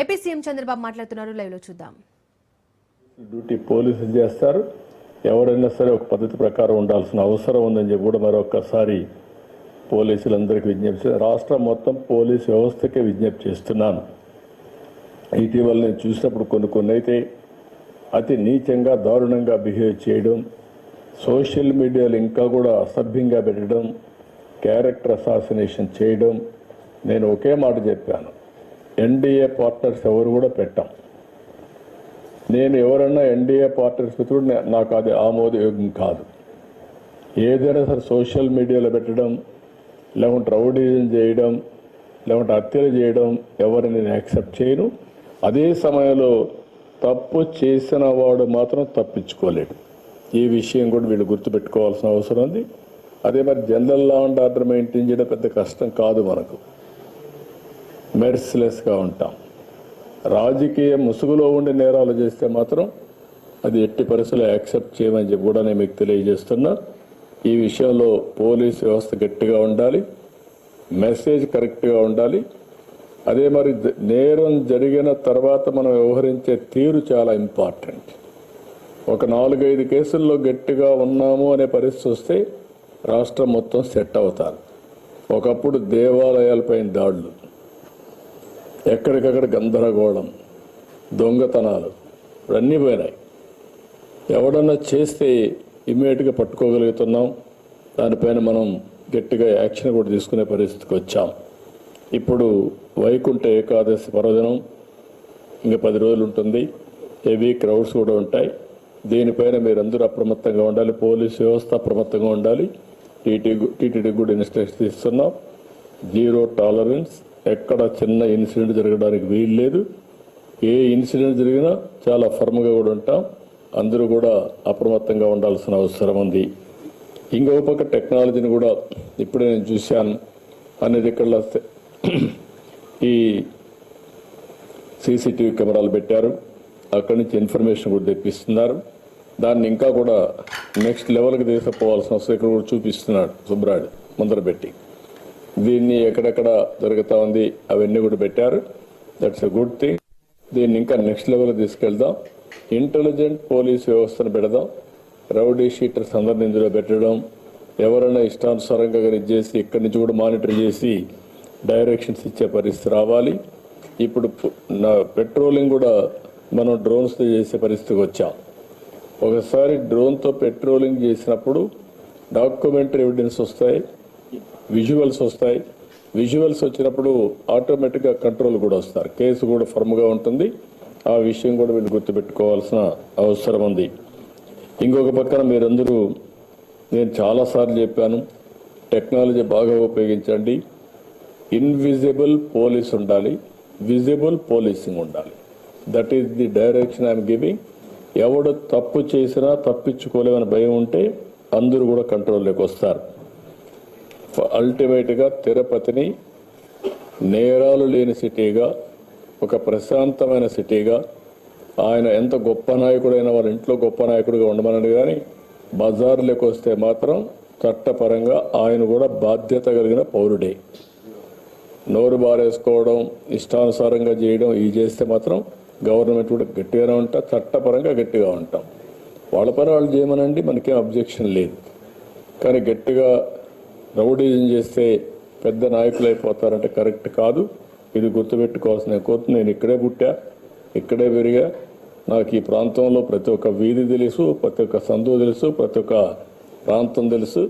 AP CM Chandrababu మాట్లాడుతున్నారు, live లో చూద్దాం. డ్యూటీ పోలీసులు చేస్తారు. ఎవరైనా సరే ఒక పద్ధతి ప్రకారం ఉండాల్సిన అవసరం ఉందని చెప్పి కూడా మరొకసారి పోలీసులందరికీ విజ్ఞప్తి, రాష్ట్రం మొత్తం పోలీసు వ్యవస్థకే విజ్ఞప్తి చేస్తున్నాను. ఇటీవల నేను చూసినప్పుడు కొన్ని అయితే అతి నీచంగా దారుణంగా బిహేవ్ చేయడం, సోషల్ మీడియాలో ఇంకా కూడా అసభ్యంగా పెట్టడం, క్యారెక్టర్ అసాసినేషన్ చేయడం. నేను ఒకే మాట చెప్పాను, ఎన్డీఏ పార్ట్నర్స్ ఎవరు కూడా పెట్టాం. నేను ఎవరన్నా ఎన్డీఏ పార్ట్నర్స్ కూడా నాకు అది ఆమోదయోగ్యం కాదు. ఏదైనా సరే సోషల్ మీడియాలో పెట్టడం, లేకుంటే రౌడీజం చేయడం, లేకుంటే హత్యలు చేయడం ఎవరిని నేను యాక్సెప్ట్ చేయను. అదే సమయంలో తప్పు చేసిన వాడు మాత్రం తప్పించుకోలేడు. ఈ విషయం కూడా వీళ్ళు గుర్తుపెట్టుకోవాల్సిన అవసరం ఉంది. అదే మరి general law and order maintain చేయడం పెద్ద కష్టం కాదు. మనకు మెర్సిలెస్గా ఉంటాం. రాజకీయ ముసుగులో ఉండి నేరాలు చేస్తే మాత్రం అది ఎట్టి పరిస్థితుల్లో యాక్సెప్ట్ చేయమని చెప్పి కూడా నేను మీకు తెలియజేస్తున్నా. ఈ విషయంలో పోలీస్ వ్యవస్థ గట్టిగా ఉండాలి, మెసేజ్ కరెక్ట్గా ఉండాలి. అదే మరి నేరం జరిగిన తర్వాత మనం వ్యవహరించే తీరు చాలా ఇంపార్టెంట్. ఒక 4-5 కేసుల్లో గట్టిగా ఉన్నాము అనే పరిస్థితి వస్తే రాష్ట్రం మొత్తం సెట్ అవుతారు. ఒకప్పుడు దేవాలయాలపైన దాడులు, ఎక్కడికక్కడ గందరగోళం, దొంగతనాలు అన్నీ పోయినాయి. ఎవడన్నా చేస్తే ఇమ్మీడియట్గా పట్టుకోగలుగుతున్నాం. దానిపైన మనం గట్టిగా యాక్షన్ కూడా తీసుకునే పరిస్థితికి వచ్చాం. ఇప్పుడు వైకుంఠ ఏకాదశి పర్వదినం ఇంకా 10 రోజులు ఉంటుంది. హెవీ క్రౌడ్స్ కూడా ఉంటాయి. దీనిపైన మీరందరూ అప్రమత్తంగా ఉండాలి. పోలీసు వ్యవస్థ అప్రమత్తంగా ఉండాలి. టీటీడీ కూడా ఇన్స్ట్రక్షన్స్ ఇస్తున్నాం. జీరో టాలరెన్స్, ఎక్కడ చిన్న ఇన్సిడెంట్ జరగడానికి వీలు లేదు. ఏ ఇన్సిడెంట్ జరిగినా చాలా ఫర్మ్గా కూడా ఉంటాం. అందరూ కూడా అప్రమత్తంగా ఉండాల్సిన అవసరం ఉంది. ఇంకో పక్క టెక్నాలజీని కూడా ఇప్పుడే నేను చూశాను. అనేది ఇక్కడ ఈ సీసీటీవీ కెమెరాలు పెట్టారు. అక్కడి నుంచి ఇన్ఫర్మేషన్ కూడా తెప్పిస్తున్నారు. దాన్ని ఇంకా కూడా నెక్స్ట్ లెవెల్కి తీసుకుపోవాల్సిన అవసరం ఇక్కడ కూడా చూపిస్తున్నాడు సుబ్రాయుడు ముందర పెట్టి. దీన్ని ఎక్కడెక్కడ జరుగుతూ ఉంది అవన్నీ కూడా పెట్టారు. That's a good thing. దీన్ని ఇంకా నెక్స్ట్ లెవెల్కి తీసుకెళ్దాం. ఇంటెలిజెంట్ పోలీస్ వ్యవస్థను పెడదాం. రౌడీ షీటర్స్ అందరిని ఇందులో పెట్టడం, ఎవరైనా ఇష్టానుసారంగా చేసి ఇక్కడి నుంచి కూడా మానిటర్ చేసి డైరెక్షన్స్ ఇచ్చే పరిస్థితి రావాలి. ఇప్పుడు పెట్రోలింగ్ కూడా మనం డ్రోన్స్తో చేసే పరిస్థితికి వచ్చాం. ఒకసారి డ్రోన్తో పెట్రోలింగ్ చేసినప్పుడు డాక్యుమెంటరీ ఎవిడెన్స్ వస్తాయి, విజువల్స్ వస్తాయి. విజువల్స్ వచ్చినప్పుడు ఆటోమేటిక్గా కంట్రోల్ కూడా వస్తారు. కేసు కూడా ఫర్మ్గా ఉంటుంది. ఆ విషయం కూడా వీళ్ళు గుర్తుపెట్టుకోవాల్సిన అవసరం ఉంది. ఇంకొక పక్కన మీరందరూ, నేను చాలాసార్లు చెప్పాను, టెక్నాలజీ బాగా ఉపయోగించండి. ఇన్విజిబుల్ పోలీస్ ఉండాలి, విజిబుల్ పోలీసింగ్ ఉండాలి. That is the direction I'm giving. ఎవడు తప్పు చేసినా తప్పించుకోలేమని భయం ఉంటే అందరూ కూడా కంట్రోల్లోకి వస్తారు. అల్టిమేట్గా తిరుపతిని నేరాలు లేని సిటీగా, ఒక ప్రశాంతమైన సిటీగా, ఆయన ఎంత గొప్ప నాయకుడైనా వాళ్ళ ఇంట్లో గొప్ప నాయకుడిగా ఉండమని, కానీ బజార్లోకి వస్తే మాత్రం చట్టపరంగా ఆయన కూడా బాధ్యత కలిగిన పౌరుడే. నోరు బారేసుకోవడం, ఇష్టానుసారంగా చేయడం ఇవి చేస్తే మాత్రం గవర్నమెంట్ కూడా గట్టిగానే ఉంటాం, చట్టపరంగా గట్టిగా ఉంటాం. వాళ్ళ పని వాళ్ళు చేయమనండి, మనకేం అబ్జెక్షన్ లేదు. కానీ గట్టిగా రౌడీజం చేస్తే పెద్ద నాయకులు అయిపోతారంటే కరెక్ట్ కాదు. ఇది గుర్తుపెట్టుకోవాల్సిన కోర్టు. నేను ఇక్కడే పుట్టా, ఇక్కడే పెరిగా. నాకు ఈ ప్రాంతంలో ప్రతి ఒక్క వీధి తెలుసు, ప్రతి ఒక్క సందు తెలుసు, ప్రతి ఒక్క ప్రాంతం తెలుసు.